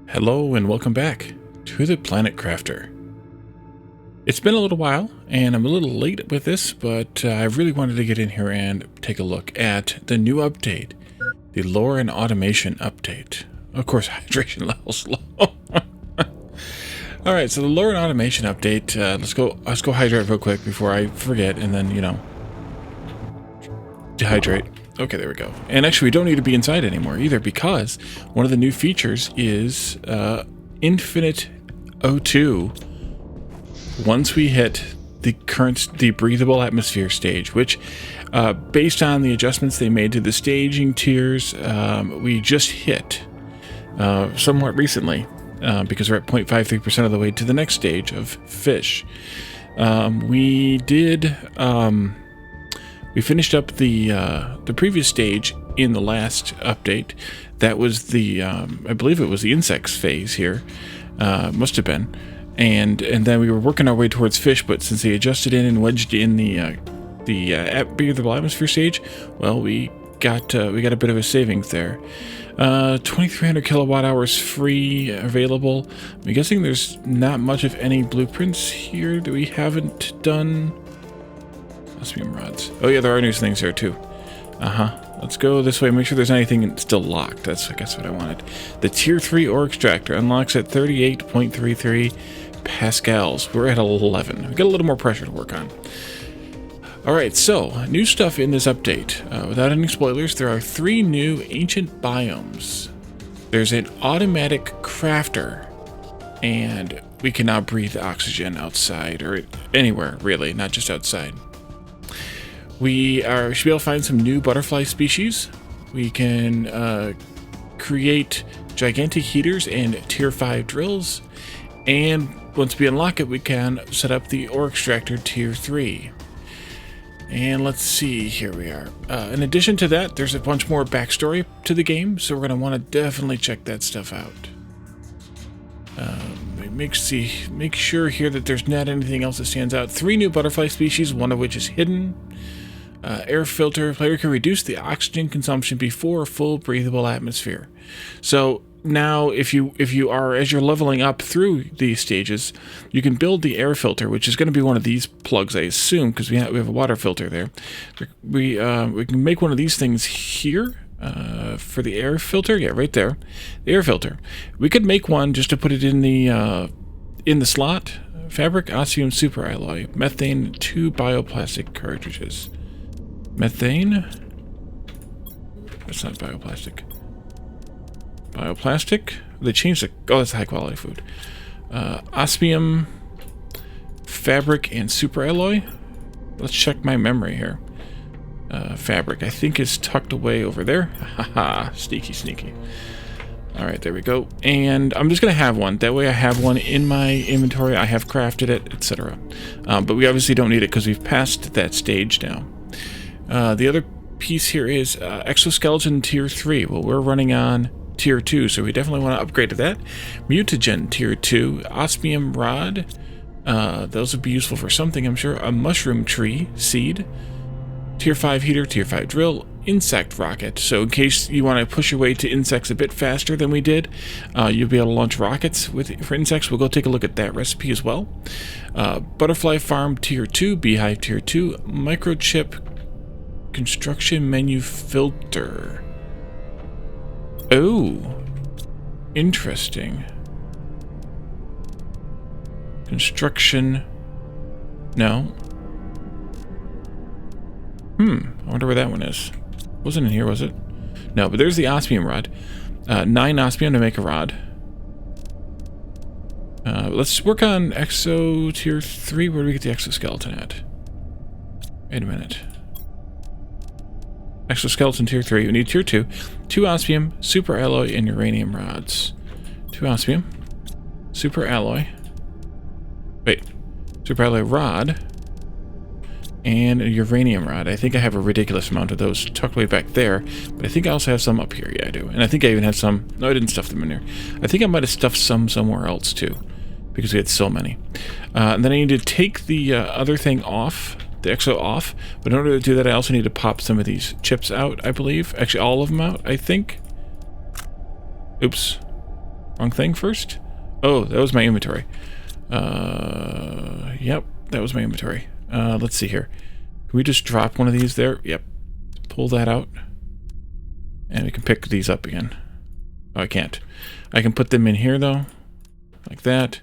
Hello and welcome back to the Planet Crafter. It's been a little while and I'm a little late with this, but I really wanted to get in here and take a look at the new update, the lore and automation update. Of course, hydration level's low. All right, so the lore and automation update. Let's go hydrate real quick before I forget, and then dehydrate. Okay, there we go. And actually, we don't need to be inside anymore either, because one of the new features is infinite O2 once we hit the breathable atmosphere stage, which, based on the adjustments they made to the staging tiers, we just hit somewhat recently, because we're at 0.53% of the way to the next stage of fish. We finished up the previous stage in the last update. That was I believe it was the insects phase here. Must have been. And then we were working our way towards fish, but since they adjusted in and wedged in the breathable atmosphere stage, well, we got a bit of a savings there. 2,300 kilowatt hours free available. I'm guessing there's not much of any blueprints here that we haven't done. Osmium rods. Oh yeah, there are new things here too. Let's go this way. Make sure there's anything still locked. That's, I guess, what I wanted. The tier 3 ore extractor unlocks at 38.33 pascals. We're at 11. We got a little more pressure to work on. All right, so new stuff in this update. Without any spoilers, there are 3 new ancient biomes. There's an automatic crafter, and we can now breathe oxygen outside or anywhere, really, not just outside. We should be able to find some new butterfly species. We can create gigantic heaters and tier 5 drills. And once we unlock it, we can set up the ore extractor tier 3. And let's see, here we are. In addition to that, there's a bunch more backstory to the game, so we're going to want to definitely check that stuff out. Make sure here that there's not anything else that stands out. 3 new butterfly species, one of which is hidden. Air filter. Player can reduce the oxygen consumption before a full breathable atmosphere. So now, if you are, as you're leveling up through these stages, you can build the air filter, which is going to be one of these plugs, I assume, because we have a water filter there. We can make one of these things here. For the air filter, yeah, right there, the air filter. We could make one just to put it in the slot. Fabric, osmium super alloy, methane, 2 bioplastic cartridges. Methane. That's not bioplastic. Bioplastic. They changed the. Oh, that's high quality food. Osmium, fabric, and super alloy. Let's check my memory here. Fabric, I think, is tucked away over there. Haha, sneaky. All right, there we go. And I'm just going to have one. That way I have one in my inventory. I have crafted it, etc. But we obviously don't need it because we've passed that stage now. The other piece here is exoskeleton tier 3. Well, we're running on tier 2, so we definitely want to upgrade to that. Mutagen tier 2. Osmium rod. Those would be useful for something, I'm sure. A mushroom tree seed. Tier 5 heater, tier 5 drill, insect rocket. So in case you want to push your way to insects a bit faster than we did, you'll be able to launch rockets for insects. We'll go take a look at that recipe as well. Butterfly farm tier 2, beehive tier 2, microchip construction menu filter. Oh, interesting. Construction. No. I wonder where that one is. Wasn't in here, was it? No, but there's the osmium rod. 9 osmium to make a rod. Let's work on exo tier 3. Where do we get the exoskeleton at? Wait a minute. Exoskeleton tier 3. We need tier 2. 2 osmium, super alloy, and uranium rods. 2 osmium, super alloy. Wait. Super alloy rod. And a uranium rod. I think I have a ridiculous amount of those tucked way back there, but I think I also have some up here. Yeah, I do. And I think I even have some. No, I didn't stuff them in there. I think I might have stuffed some somewhere else too, because we had so many. And then I need to take the other thing off, the exo off, but in order to do that I also need to pop some of these chips out, I believe. Actually, all of them out, I think. Oops. Wrong thing first? Oh, that was my inventory. Yep, that was my inventory. Let's see here. Can we just drop one of these there? Yep. Pull that out. And we can pick these up again. Oh, I can't. I can put them in here, though. Like that.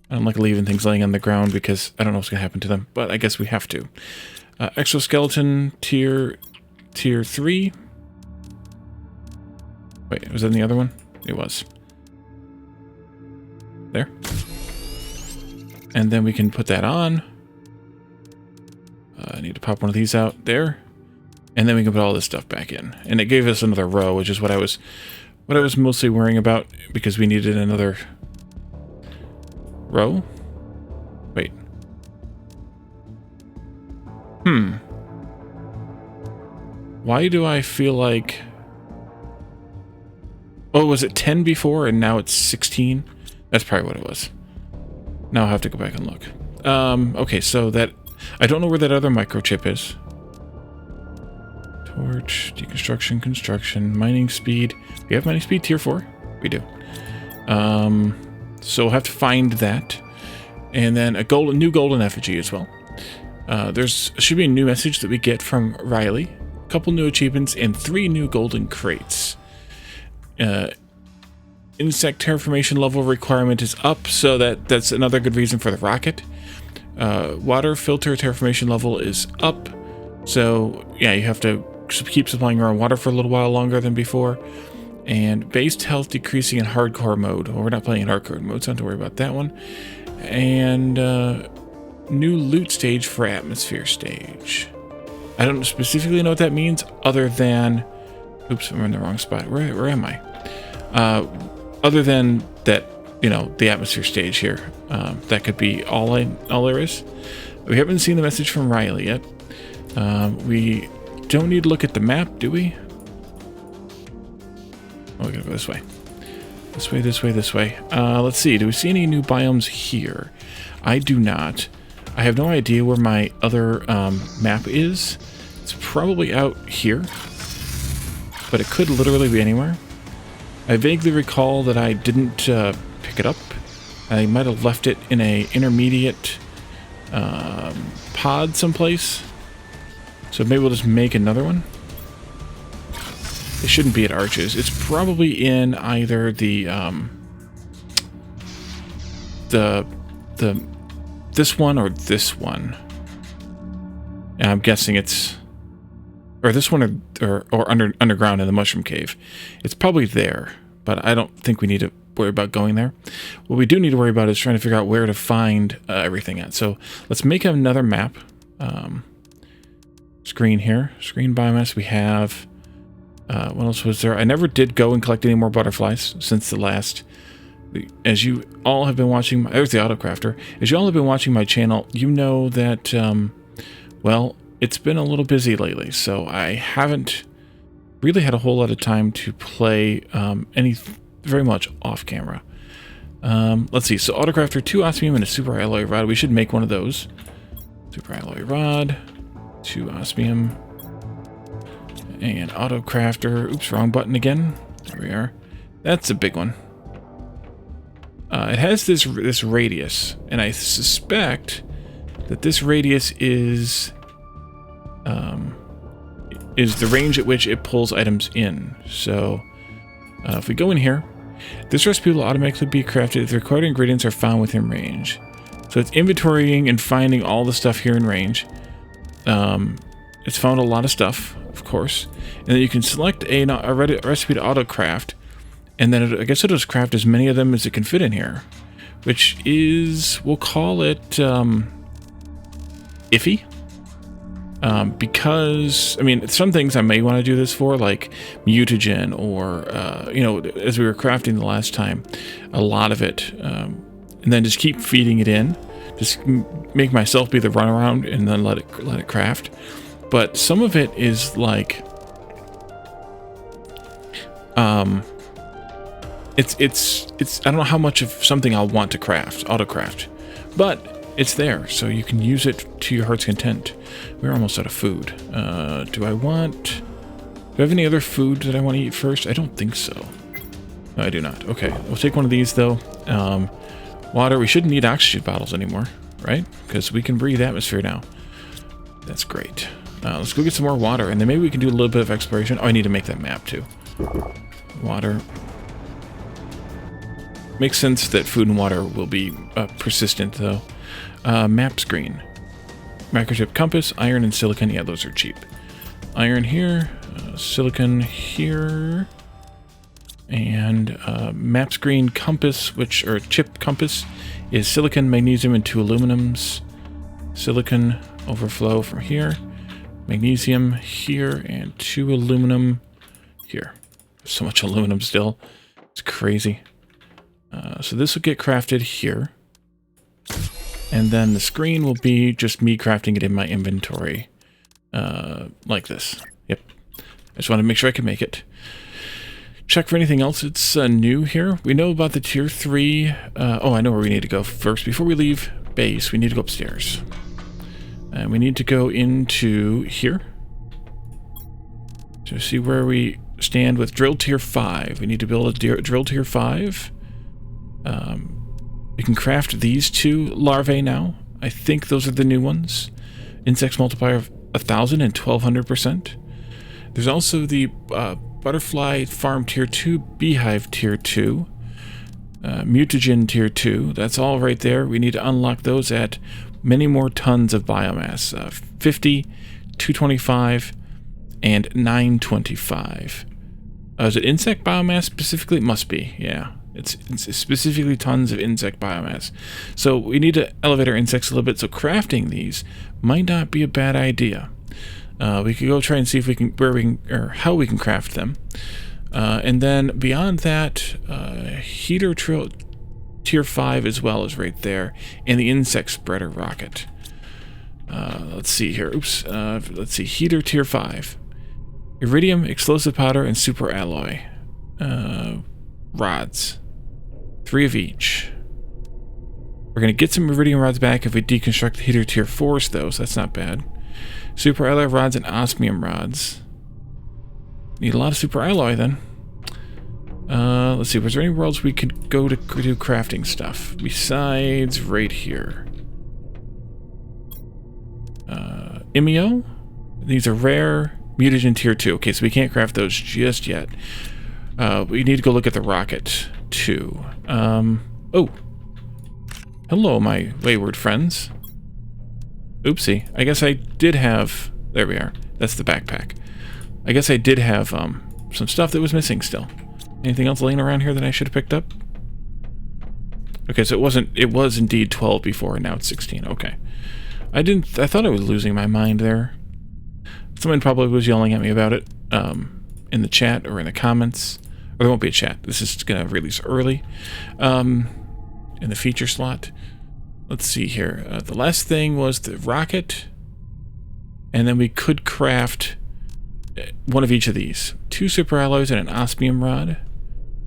I don't like leaving things laying on the ground because I don't know what's going to happen to them. But I guess we have to. Exoskeleton tier 3. Wait, was that in the other one? It was. There. And then we can put that on. I need to pop one of these out there. And then we can put all this stuff back in. And it gave us another row, which is what I was mostly worrying about, because we needed another row. Wait. Why do I feel like... Oh, was it 10 before and now it's 16? That's probably what it was. Now I'll have to go back and look. Okay, so that... I don't know where that other microchip is. Torch, deconstruction, construction, mining speed. We have mining speed tier 4? We do. So we'll have to find that. And then a new golden effigy as well. Should be a new message that we get from Riley. A couple new achievements and 3 new golden crates. Insect terraformation level requirement is up, so that's another good reason for the rocket. Water filter terraformation level is up, so yeah, you have to keep supplying your own water for a little while longer than before. And based health decreasing in hardcore mode. Well, we're not playing in hardcore mode, so don't have to worry about that one. And new loot stage for atmosphere stage. I don't specifically know what that means, other than... Oops, I'm in the wrong spot. Where am I? Other than that, you know, the atmosphere stage here. That could be all there is. We haven't seen the message from Riley yet. We don't need to look at the map, do we? Oh, we gotta go this way. This way, this way, this way. Let's see. Do we see any new biomes here? I do not. I have no idea where my other map is. It's probably out here. But it could literally be anywhere. I vaguely recall that I didn't pick it up. I might have left it in a intermediate pod someplace. So maybe we'll just make another one. It shouldn't be at Arches. It's probably in either this one or this one. And I'm guessing it's... Or this one or underground in the Mushroom Cave. It's probably there, but I don't think we need to worry about going there. What we do need to worry about is trying to figure out where to find everything at. So let's make another map. Screen here. Screen biomass. We have... what else was there? I never did go and collect any more butterflies since the last... As you all have been watching... There's the Autocrafter. As you all have been watching my channel, you know that, well... It's been a little busy lately, so I haven't really had a whole lot of time to play very much off camera. Let's see. So Autocrafter, 2 osmium and a super alloy rod. We should make one of those. Super alloy rod, 2 osmium, and Autocrafter. Oops, wrong button again. There we are. That's a big one. It has this radius, and I suspect that this radius is the range at which it pulls items in. So if we go in here, this recipe will automatically be crafted if the required ingredients are found within range. So it's inventorying and finding all the stuff here in range. It's found a lot of stuff, of course, and then you can select a recipe to auto craft, and then I guess it'll just craft as many of them as it can fit in here, which is, we'll call it iffy. Because, I mean, some things I may want to do this for, like mutagen, or, you know, as we were crafting the last time, a lot of it, and then just keep feeding it in, just make myself be the runaround, and then let it craft. But some of it is like, it's I don't know how much of something I'll want to craft, auto-craft, but it's there, so you can use it to your heart's content. We're almost out of food. Do I have any other food that I want to eat first? I don't think so. No, I do not. Okay, we'll take one of these, though. Water. We shouldn't need oxygen bottles anymore, right? Because we can breathe atmosphere now. That's great. Let's go get some more water, and then maybe we can do a little bit of exploration. Oh, I need to make that map, too. Water. Makes sense that food and water will be persistent, though. Map screen. Microchip compass, iron, and silicon. Yeah, those are cheap. Iron here, silicon here, and map screen compass, or chip compass, is silicon, magnesium, and 2 aluminums. Silicon overflow from here, magnesium here, and 2 aluminum here. So much aluminum still. It's crazy. So this will get crafted here. And then the screen will be just me crafting it in my inventory. Like this. Yep. I just wanted to make sure I could make it. Check for anything else that's new here. We know about the tier 3. Oh, I know where we need to go first. Before we leave base, we need to go upstairs. And we need to go into here. To see where we stand with drill tier 5. We need to build a drill tier 5. We can craft these 2 larvae now. I think those are the new ones. Insects multiplier of 1,000 and 1,200%. There's also the butterfly farm tier 2, beehive tier 2, mutagen tier 2. That's all right there. We need to unlock those at many more tons of biomass. 50, 225, and 925. Is it insect biomass specifically? It must be, yeah. It's specifically tons of insect biomass. So we need to elevate our insects a little bit, so crafting these might not be a bad idea. We could go try and see if we can, how we can craft them. And then beyond that, heater tier 5 as well is right there, and the insect spreader rocket. Let's see here. Oops. Let's see. Heater tier 5. Iridium, explosive powder, and super alloy. Rods. 3 of each. We're going to get some iridium rods back if we deconstruct the heater tier 4s, though, so that's not bad. Super alloy rods and osmium rods. Need a lot of super alloy, then. Let's see, was there anywhere else we could go to do crafting stuff besides right here? Imio? These are rare. Mutagen tier 2. Okay, so we can't craft those just yet. We need to go look at the rocket, too. Oh. Hello, my wayward friends. Oopsie. I guess I did have... There we are. That's the backpack. I guess I did have some stuff that was missing still. Anything else laying around here that I should have picked up? Okay, so it was indeed 12 before, and now it's 16. Okay. I thought I was losing my mind there. Someone probably was yelling at me about it in the chat or in the comments. Or there won't be a chat. This is going to release early in the feature slot. Let's see here. The last thing was the rocket. And then we could craft one of each of these. 2 super alloys and an osmium rod.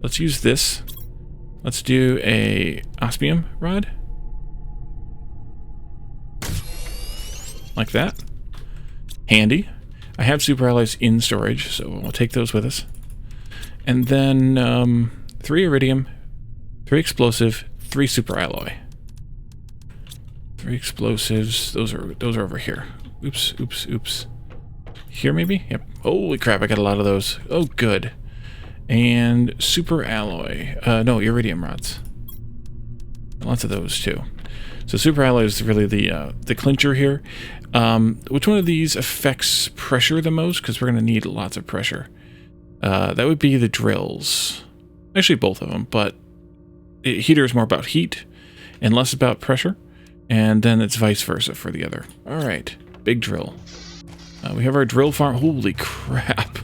Let's use this. Let's do a osmium rod. Like that. Handy. I have super alloys in storage, so we'll take those with us. And then 3 iridium, 3 explosive, 3 super alloy. 3 explosives. Those are over here. Oops, oops, oops. Here maybe? Yep. Holy crap, I got a lot of those. Oh, good. And super alloy. No, iridium rods. Lots of those too. So super alloy is really the clincher here. Which one of these affects pressure the most? Because we're going to need lots of pressure. That would be the drills. Actually, both of them, but heater is more about heat and less about pressure. And then it's vice versa for the other. All right, big drill. We have our drill farm. Holy crap.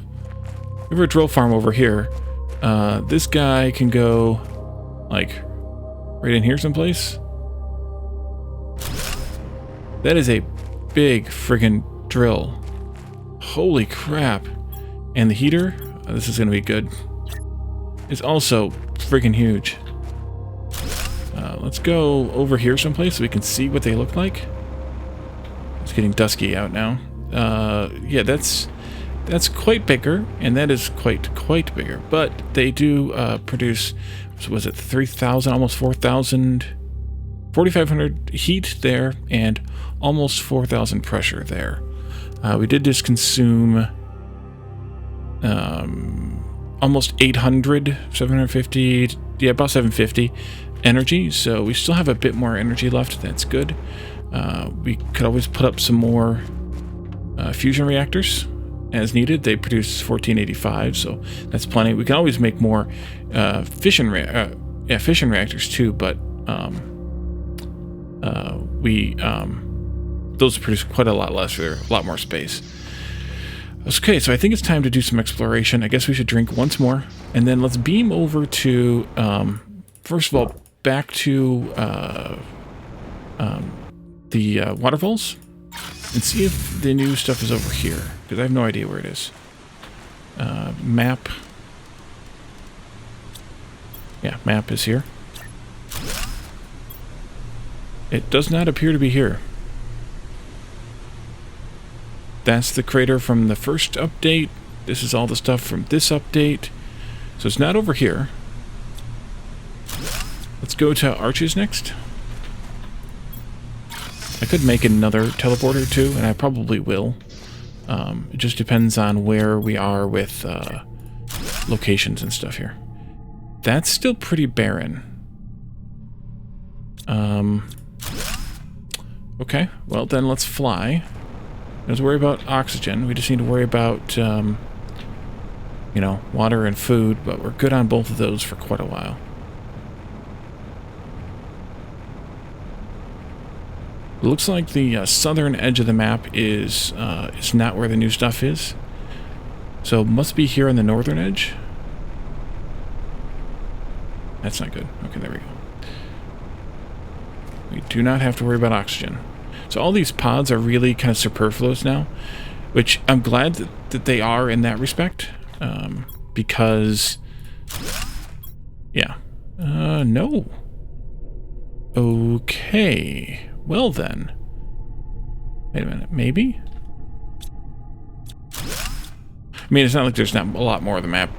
We have our drill farm over here. This guy can go, like, right in here someplace. That is a big friggin' drill. Holy crap. And the heater, this is going to be good, is also friggin' huge. Let's go over here someplace so we can see what they look like. It's getting dusky out now. Yeah, that's That's quite bigger, and that is quite bigger. But they do produce, was it 3,000, almost 4,000, 4,500 heat there, and almost 4,000 pressure there. We did just consume almost 800, 750, yeah, about 750 energy. So we still have a bit more energy left. That's good. We could always put up some more fusion reactors as needed. They produce 1485, so that's plenty. We can always make more fission reactors too, but those produce quite a lot less. They're a lot more space. Okay, so I think it's time to do some exploration. I guess we should drink once more, and then let's beam over to, first of all, back to the waterfalls, and see if the new stuff is over here, because I have no idea where it is. Map. Yeah, map is here. It does not appear to be here. That's the crater from the first update. This is all the stuff from this update. So it's not over here. Let's go to arches next. I could make another teleporter too, and I probably will. It just depends on where we are with locations and stuff here. That's still pretty barren. Okay, well then let's fly. Don't have to worry about oxygen. We just need to worry about, you know, water and food, but we're good on both of those for quite a while. It looks like the southern edge of the map is not where the new stuff is. So it must be here on the northern edge. That's not good. Okay, there we go. We do not have to worry about oxygen. So all these pods are really kind of superfluous now, which I'm glad that they are in that respect, because, yeah. No. Okay. Well then. Wait a minute, maybe? I mean, it's not like there's not a lot more of the map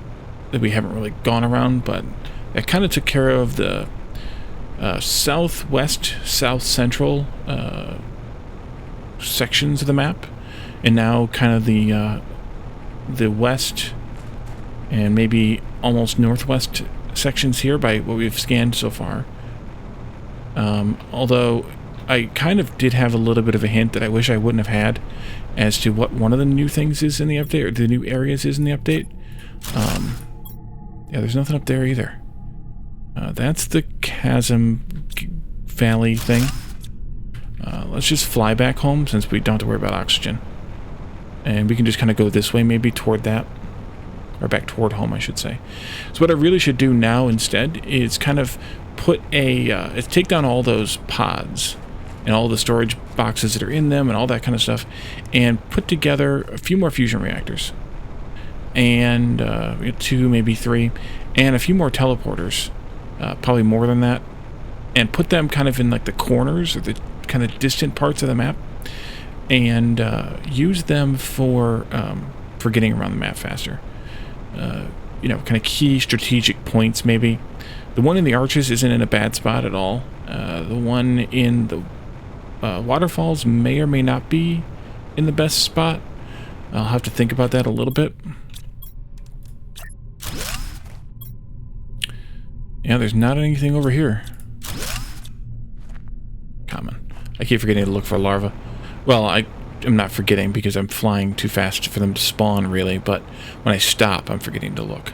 that we haven't really gone around, but it kind of took care of the southwest, south central sections of the map, and now kind of the west and maybe almost northwest sections here by what we've scanned so far. Although I kind of did have a little bit of a hint that I wish I wouldn't have had as to what one of the new things is in the update, or the new areas is in the update. Yeah, there's nothing up there either. That's the chasm valley thing. Let's just fly back home since we don't have to worry about oxygen. And we can just kind of go this way, maybe toward that. Or back toward home, I should say. So what I really should do now instead is kind of put a... take down all those pods and all the storage boxes that are in them and all that kind of stuff, and put together a few more fusion reactors. And 2, maybe 3, and a few more teleporters. Probably more than that. And put them kind of in like the corners or the kind of distant parts of the map, and use them for getting around the map faster. You know, kind of key strategic points maybe. The one in the arches isn't in a bad spot at all. The one in the waterfalls may or may not be in the best spot. I'll have to think about that a little bit. Yeah, there's not anything over here. Common. I keep forgetting to look for larvae. Well, I'm not forgetting because I'm flying too fast for them to spawn, really, but when I stop, I'm forgetting to look.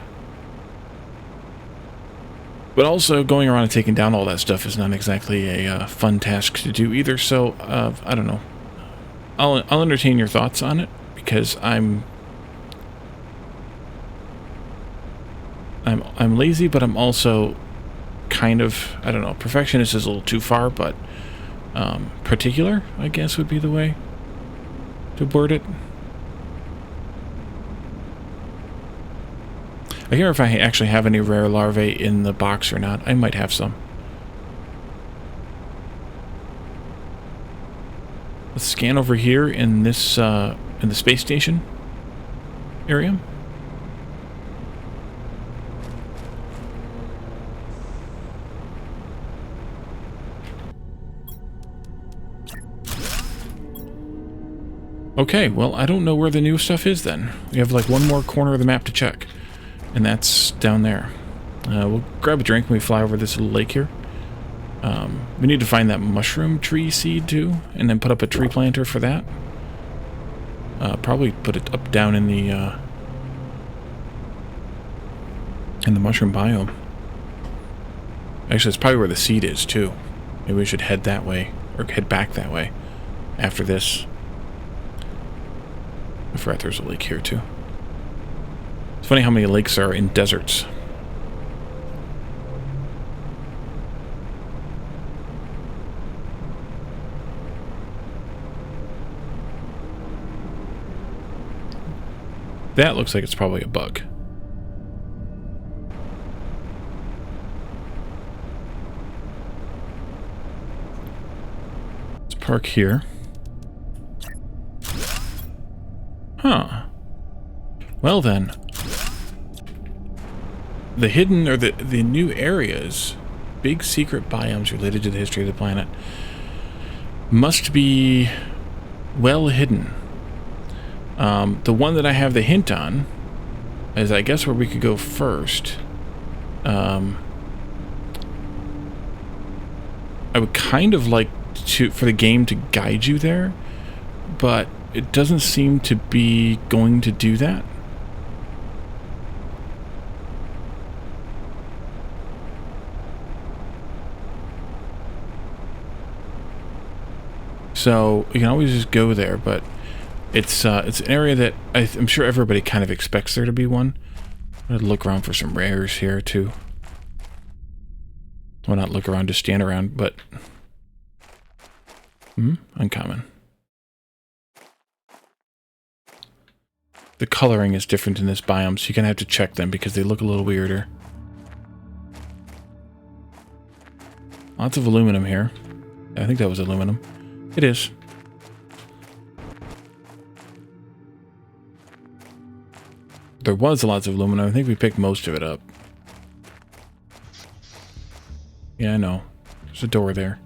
But also, going around and taking down all that stuff is not exactly a fun task to do either, so, I don't know. I'll entertain your thoughts on it, because I'm lazy, but I'm also kind of, I don't know, perfectionist is a little too far, but particular, I guess, would be the way to word it. I can't remember if I actually have any rare larvae in the box or not. I might have some. Let's scan over here in this in the space station. area. Okay, well, I don't know where the new stuff is then. We have like one more corner of the map to check, and that's down there. We'll grab a drink when we fly over this little lake here. We need to find that mushroom tree seed too, and then put up a tree planter for that. Probably put it up down in the mushroom biome. Actually, it's probably where the seed is too. Maybe we should head that way, or head back that way after this. I forgot there's a lake here too. It's funny how many lakes are in deserts. That looks like it's probably a bug. Let's park here. Huh. Well then. The hidden, or the new areas, big secret biomes related to the history of the planet, must be well hidden. The one that I have the hint on is, I guess, where we could go first. I would kind of like for the game to guide you there, but it doesn't seem to be going to do that. So you can always just go there, but it's an area that I'm sure everybody kind of expects there to be one. I'm gonna look around for some rares here too. Well, not look around, just stand around, but uncommon. The coloring is different in this biome, so you're gonna have to check them because they look a little weirder. Lots of aluminum here. I think that was aluminum. It is. There was lots of aluminum. I think we picked most of it up. Yeah, I know. There's a door there.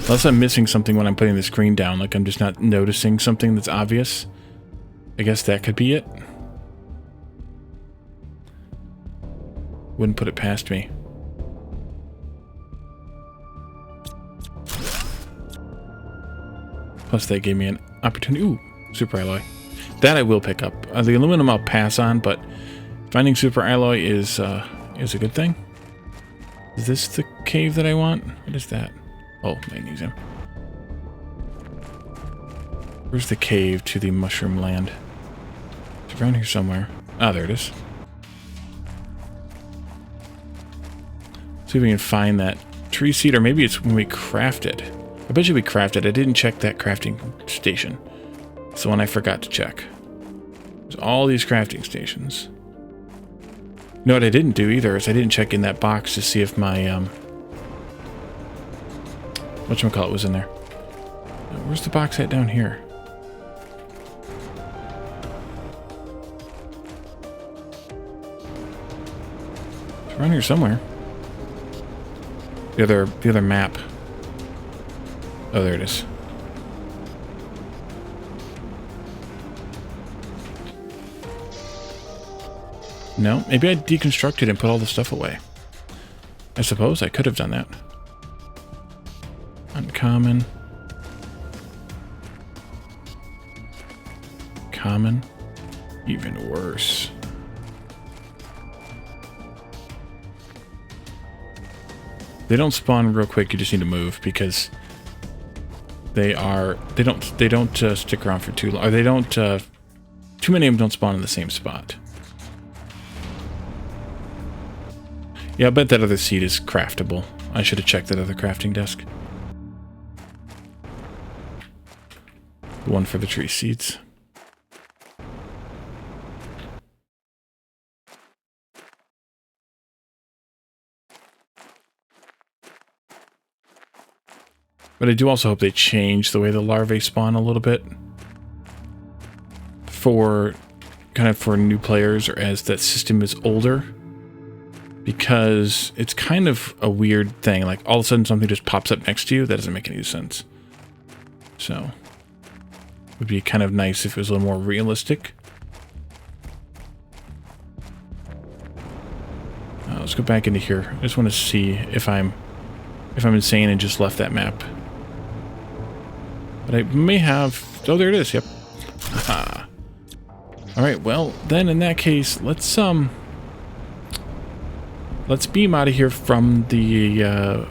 Unless I'm missing something when I'm putting the screen down, like I'm just not noticing something that's obvious. I guess that could be it. Wouldn't put it past me. Plus they gave me an opportunity. Ooh, super alloy. That I will pick up. The aluminum I'll pass on, but finding super alloy is a good thing. Is this the cave that I want? What is that? Oh, magnesium. Where's the cave to the mushroom land? It's around here somewhere. Ah, there it is. See if we can find that tree seed, or maybe it's when we craft it. I bet you we crafted. I didn't check that crafting station. It's the one I forgot to check. There's all these crafting stations. You know what I didn't do either is I didn't check in that box to see if my whatchamacallit was in there. Where's the box at down here? It's around here somewhere. The other map. Oh, there it is. No, maybe I deconstructed and put all the stuff away. I suppose I could have done that. Uncommon. Common. Even worse. They don't spawn real quick, you just need to move because they don't stick around for too long. Or they don't too many of them don't spawn in the same spot. Yeah, I bet that other seed is craftable. I should have checked that other crafting desk. The one for the tree seeds. But I do also hope they change the way the larvae spawn a little bit for kind of for new players, or as that system is older, because it's kind of a weird thing. Like all of a sudden something just pops up next to you. That doesn't make any sense. So it would be kind of nice if it was a little more realistic. Let's go back into here. I just want to see if I'm insane and just left that map. But I may have... Oh, there it is. Yep. Aha. All right. Well, then in that case, let's beam out of here from the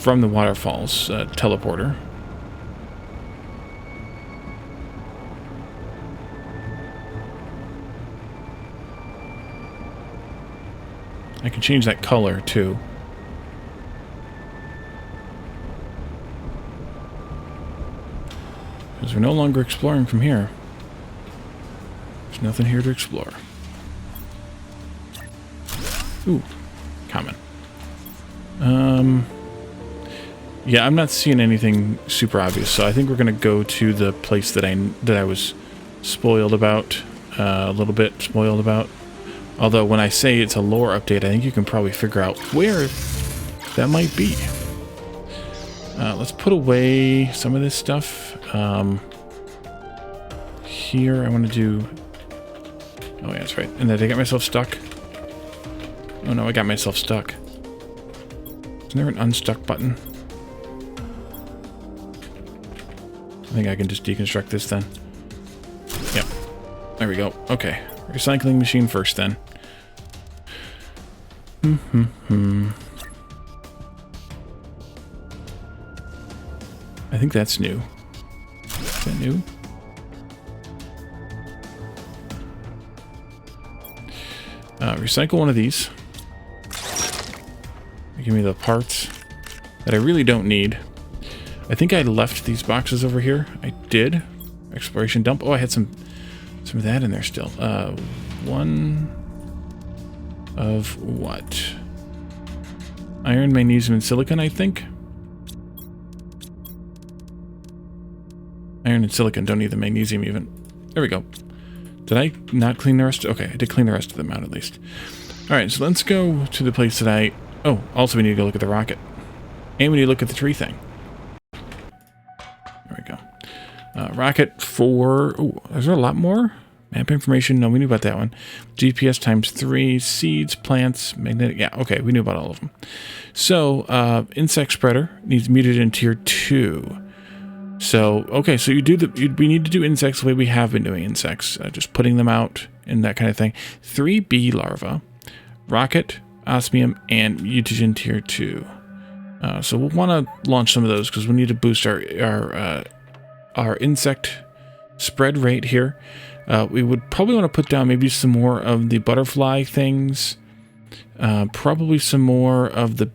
waterfalls teleporter. I can change that color too. Because we're no longer exploring from here. There's nothing here to explore. Ooh, common. Yeah, I'm not seeing anything super obvious, so I think we're gonna go to the place that I was spoiled about, a little bit spoiled about. Although when I say it's a lore update, I think you can probably figure out where that might be. Let's put away some of this stuff. Here, I want to do... Oh, yeah, that's right. And did I get myself stuck? Oh, no, I got myself stuck. Isn't there an unstuck button? I think I can just deconstruct this then. Yep. There we go. Okay. Recycling machine first then. I think that's new. Is that new? Recycle one of these. Give me the parts that I really don't need. I think I left these boxes over here. I did. Exploration dump. Oh, I had some of that in there still. One of what? Iron, magnesium, and silicon, I think. Iron and silicon, don't need the magnesium even. There we go. Did I not clean the rest? Okay, I did clean the rest of them out at least. Alright, so let's go to the place that I... Oh, also we need to go look at the rocket. And we need to look at the tree thing. There we go. Rocket for... Oh, is there a lot more? Map information? No, we knew about that one. GPS ×3, seeds, plants, magnetic... Yeah, okay, we knew about all of them. So, insect spreader needs mutagen tier 2. So, okay, so we need to do insects the way we have been doing insects. Just putting them out and that kind of thing. 3 bee larvae, rocket, osmium, and mutagen tier 2. So we'll want to launch some of those because we need to boost our insect spread rate here. We would probably want to put down maybe some more of the butterfly things. Probably some more of the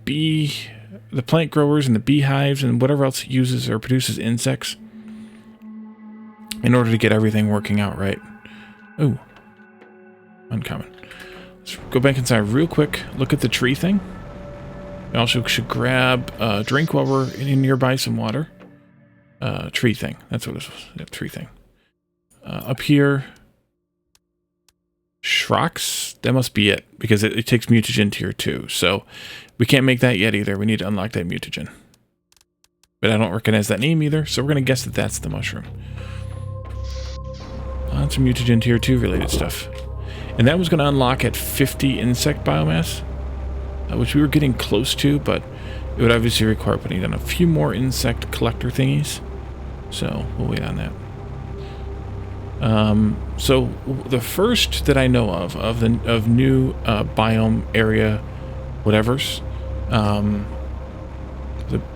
plant growers and the beehives and whatever else uses or produces insects in order to get everything working out right. Ooh. Uncommon. Let's go back inside real quick. Look at the tree thing. We also should grab a drink while we're in nearby some water. Tree thing. That's what it was. Yeah, tree thing. Up here. Shrox? That must be it, because it takes mutagen tier 2. So we can't make that yet either. We need to unlock that mutagen. But I don't recognize that name either, so we're going to guess that that's the mushroom. Lots of mutagen tier 2 related stuff. And that was going to unlock at 50 insect biomass, which we were getting close to, but it would obviously require putting down a few more insect collector thingies. So we'll wait on that. So the first that I know of new biome area whatevers,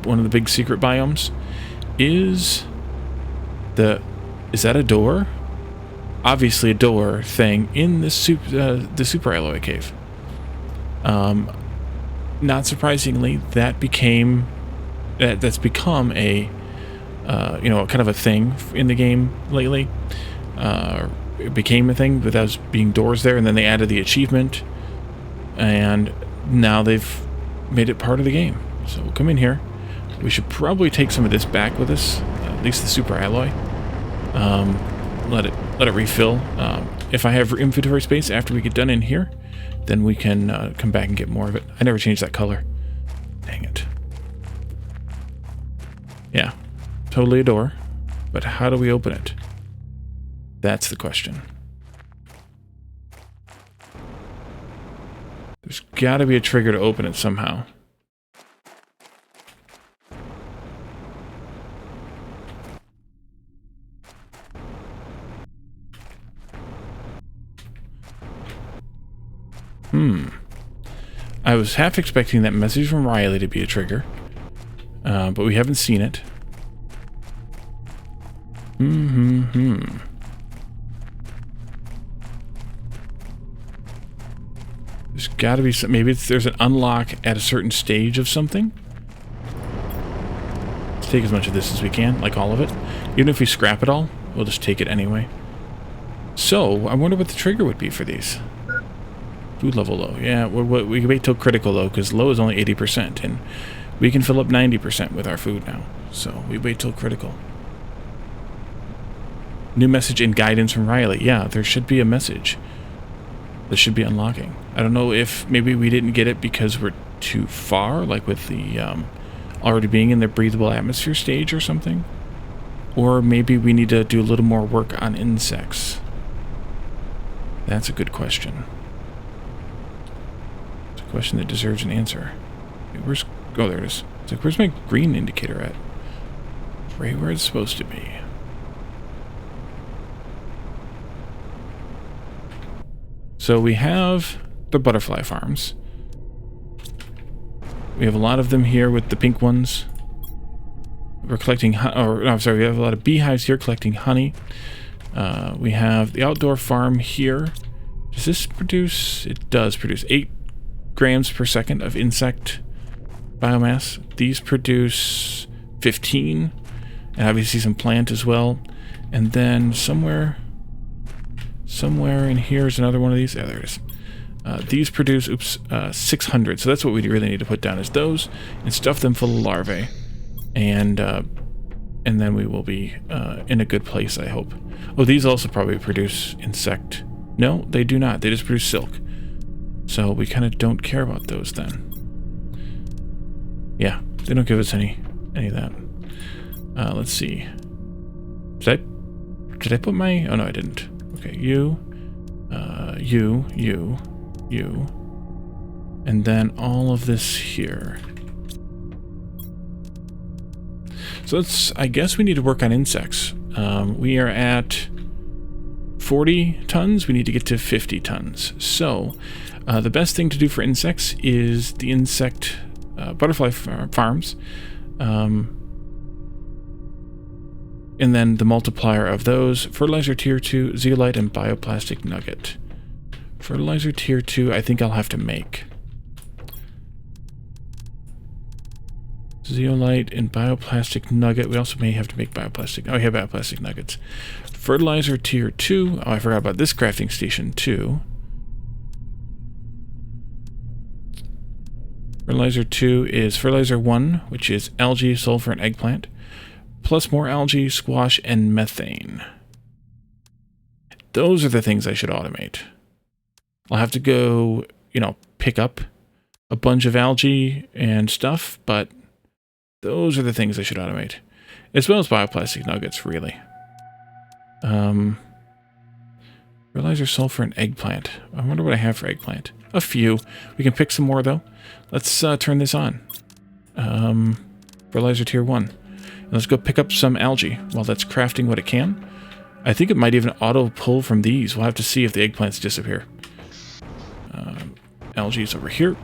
one of the big secret biomes is that a door? Obviously a door thing in the super alloy cave. Not surprisingly, that's become a kind of a thing in the game lately. It became a thing with us being doors there, and then they added the achievement, and now they've made it part of the game. So we'll come in here. We should probably take some of this back with us, at least the super alloy. Let it refill. If I have inventory space after we get done in here, then we can come back and get more of it. I never changed that color. Dang it. Yeah, totally a door. But how do we open it? That's the question. There's got to be a trigger to open it somehow. I was half expecting that message from Riley to be a trigger, but we haven't seen it. There's got to be some. Maybe there's an unlock at a certain stage of something. Let's take as much of this as we can, like all of it. Even if we scrap it all, we'll just take it anyway. So I wonder what the trigger would be for these. Food level low. Yeah, we wait till critical though, because low is only 80%, and we can fill up 90% with our food now. So we wait till critical. New message and guidance from Riley. Yeah, there should be a message. This should be unlocking. I don't know if maybe we didn't get it because we're too far, like with the already being in the breathable atmosphere stage or something. Or maybe we need to do a little more work on insects. That's a good question. It's a question that deserves an answer. Where's... Oh, there it is. It's like, where's my green indicator at? Right where it's supposed to be. So we have the butterfly farms. We have a lot of them here with the pink ones. We're collecting, we have a lot of beehives here collecting honey. We have the outdoor farm here. Does this produce? It does produce 8 grams per second of insect biomass. These produce 15, and obviously some plant as well. And then somewhere in here is another one of these. Yeah, there it is. These produce, 600. So that's what we really need to put down, is those, and stuff them full of larvae. And then we will be in a good place, I hope. Oh, these also probably produce insect. No, they do not. They just produce silk. So we kind of don't care about those then. Yeah, they don't give us any of that. Let's see. Did I put my... Oh, no, I didn't. Okay, you, and then all of this here. So let's, I guess we need to work on insects. We are at 40 tons. We need to get to 50 tons. So the best thing to do for insects is the insect butterfly farms. And then the multiplier of those, fertilizer tier 2, zeolite, and bioplastic nugget. Fertilizer tier 2, I think I'll have to make. Zeolite and bioplastic nugget. We also may have to make bioplastic. Oh, we have bioplastic nuggets. Fertilizer tier 2. Oh, I forgot about this crafting station too. Fertilizer 2 is fertilizer 1, which is algae, sulfur, and eggplant. Plus more algae, squash, and methane. Those are the things I should automate. I'll have to go, pick up a bunch of algae and stuff, but those are the things I should automate. As well as bioplastic nuggets, really. Fertilizer, sulfur, and eggplant. I wonder what I have for eggplant. A few. We can pick some more, though. Let's turn this on. Fertilizer tier 1. Let's go pick up some algae while that's crafting what it can. I think it might even auto-pull from these. We'll have to see if the eggplants disappear. Algae is over here.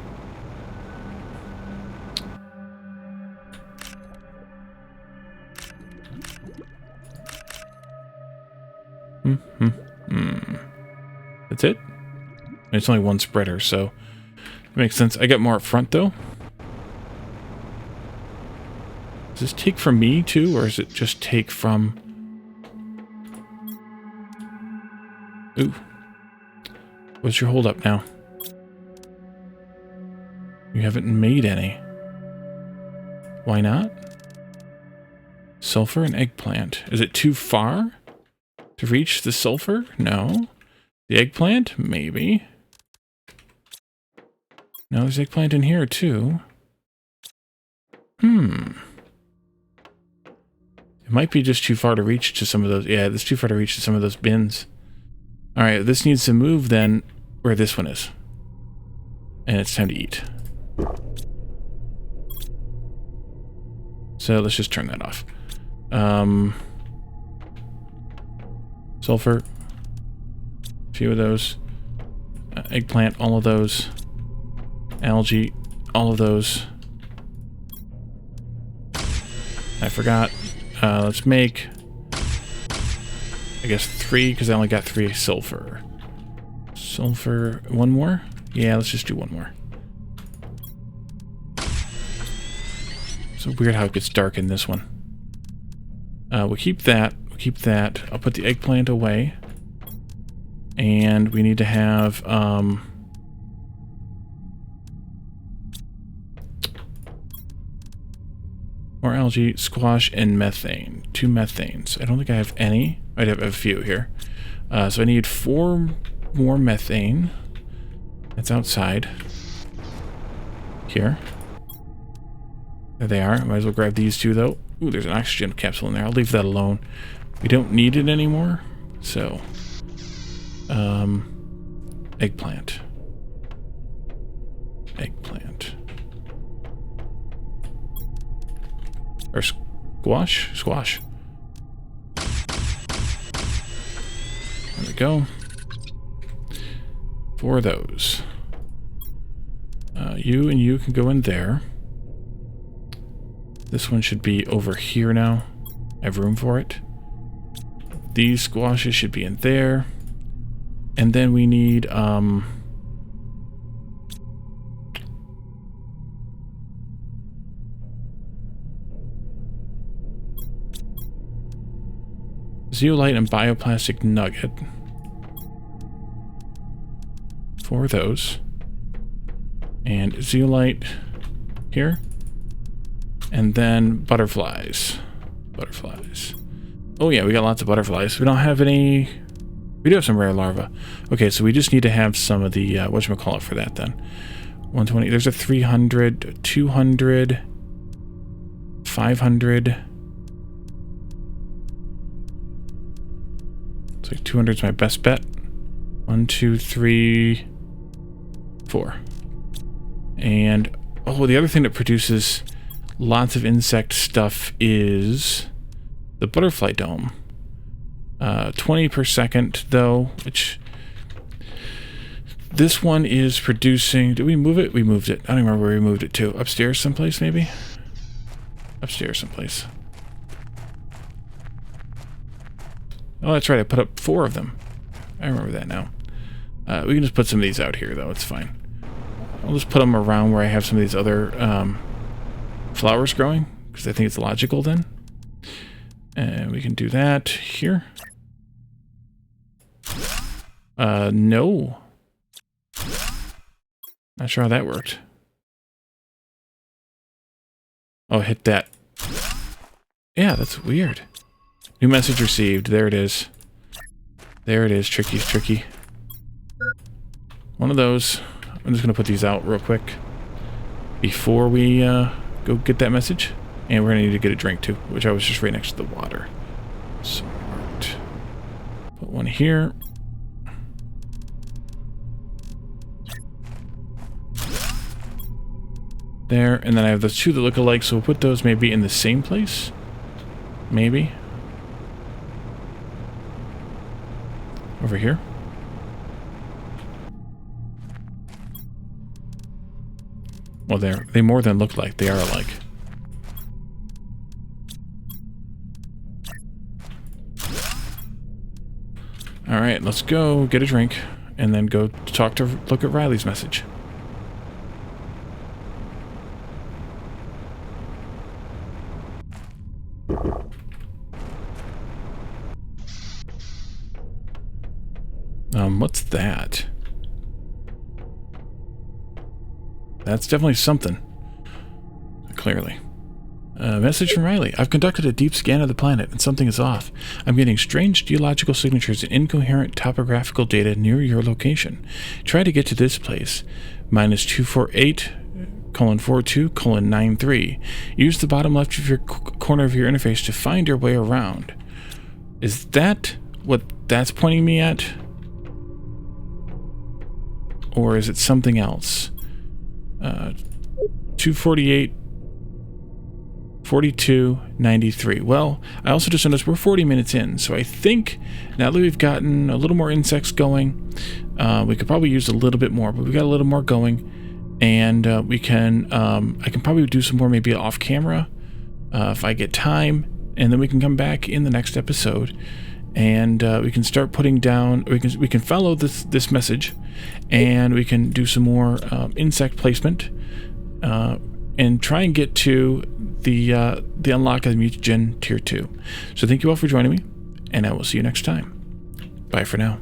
That's it? It's only one spreader, so it makes sense. I got more up front, though. Does this take from me, too, or is it just take from... Ooh. What's your hold up now? You haven't made any. Why not? Sulfur and eggplant. Is it too far to reach the sulfur? No. The eggplant? Maybe. No, there's eggplant in here too. It might be just too far to reach to some of those. Yeah, it's too far to reach to some of those bins. Alright, this needs to move then where this one is. And it's time to eat. So let's just turn that off. Sulfur. A few of those. Eggplant, all of those. Algae, all of those. I forgot. Let's make, I guess 3, because I only got 3 sulfur. Sulfur, 1 more? Yeah, let's just do 1 more. So weird how it gets dark in this one. We'll keep that. We'll keep that. I'll put the eggplant away. And we need to have, more algae, squash, and methane. 2 methanes. I don't think I have any. I'd have a few here. So I need 4 more methane. That's outside. Here. There they are. Might as well grab these 2, though. Ooh, there's an oxygen capsule in there. I'll leave that alone. We don't need it anymore. So, eggplant. Eggplant. Or squash? Squash. There we go. 4 of those. You and you can go in there. This one should be over here now. I have room for it. These squashes should be in there. And then we need, zeolite and bioplastic nugget. 4 of those. And zeolite here. And then butterflies. Butterflies. Oh yeah, we got lots of butterflies. We don't have any... We do have some rare larvae. Okay, so we just need to have some of the... whatchamacallit for that then. 120. There's a 300, 200, 500... It's like 200 is my best bet. 1, 2, 3, 4. And, oh, the other thing that produces lots of insect stuff is the butterfly dome. 20 per second, though, which... This one is producing... Did we move it? We moved it. I don't remember where we moved it to. Upstairs someplace, maybe? Upstairs someplace. Oh, that's right. I put up 4 of them. I remember that now. We can just put some of these out here, though. It's fine. I'll just put them around where I have some of these other flowers growing, because I think it's logical then. And we can do that here. No. Not sure how that worked. Oh, hit that. Yeah, that's weird. New message received. There it is. There it is. Tricky's tricky. One of those. I'm just going to put these out real quick before we go get that message. And we're going to need to get a drink too, which I was just right next to the water. Smart. Put one here. There. And then I have those 2 that look alike, so we'll put those maybe in the same place. Maybe. Over here. Well, they more than look like. They are alike. Alright, let's go get a drink and then go look at Riley's message. What's that? That's definitely something. Clearly. Message from Riley. I've conducted a deep scan of the planet, and something is off. I'm getting strange geological signatures and incoherent topographical data near your location. Try to get to this place. -248:42:93. Use the bottom left of your corner of your interface to find your way around. Is that what that's pointing me at? Or is it something else? 248:42:93. Well, I also just noticed we're 40 minutes in, so I think now that we've gotten a little more insects going, we could probably use a little bit more, but we've got a little more going, and we can, I can probably do some more maybe off camera if I get time, and then we can come back in the next episode, and we can start putting down, we can follow this message, and we can do some more insect placement, and try and get to the unlock of the Miju Tier 2. So thank you all for joining me, and I will see you next time. Bye for now.